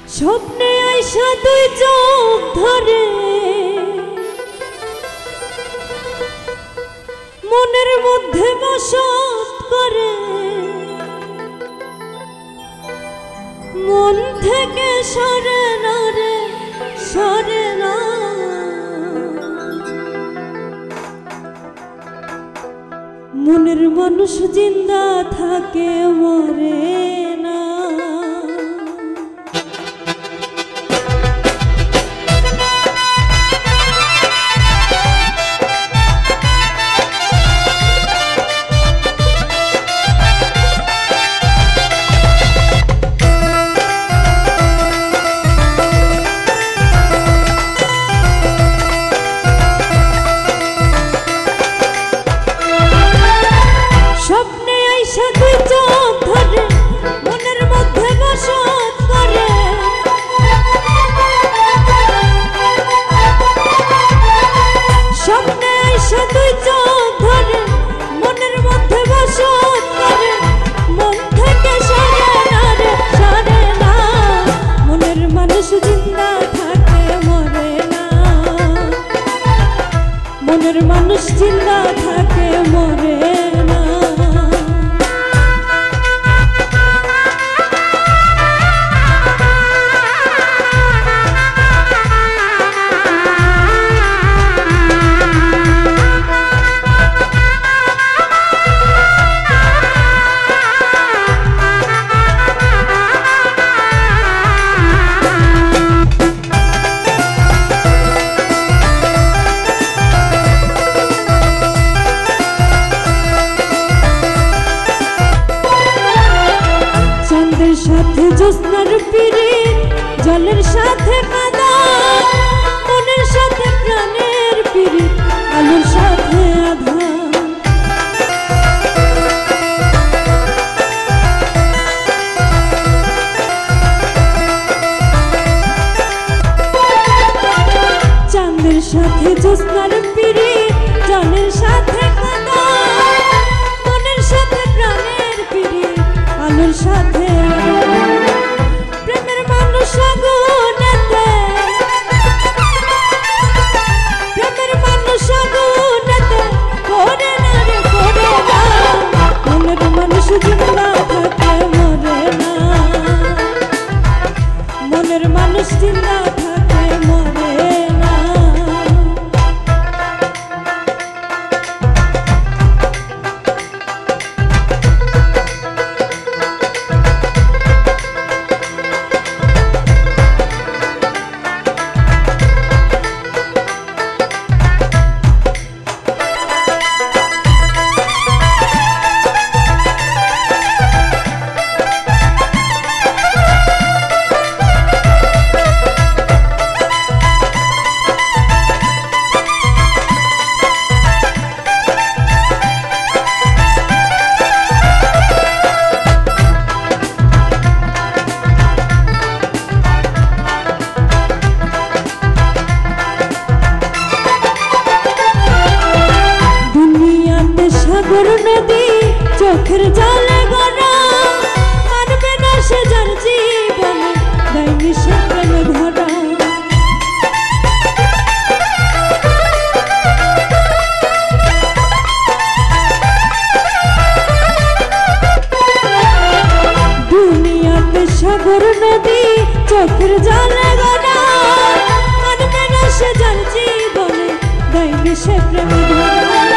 স্বপ্নে আইসা তুই চোখ ধরে মনের মধ্যে বসত করে মন থেকে সরে না রে সরে না মনের মানুষ জিন্দা থাকে মরে না মনের মানুষ জিন্দা থাকে মরে না সাথে জ্যোৎস্নার পিরিত জলের সাথে কাদা মনের সাথে প্রাণের পিরিত আলোর সাথে আধার চাঁদের সাথে জ্যোৎস্নার পিরিত জলের সাথে কাদা মনের সাথে প্রাণের পিরিত আলোর সাথে মানুষ জিন্দা থাকে মরে না সাগর নদী চোখের জলে গড়া মানবে না সে যার জীবনে দেয়নি সে প্রেমে ধরা দুনিয়াতে সাগর নদী চোখের জলে গড়া মানবে না সে যার জীবনে দেয়নি সে প্রেমে ধরা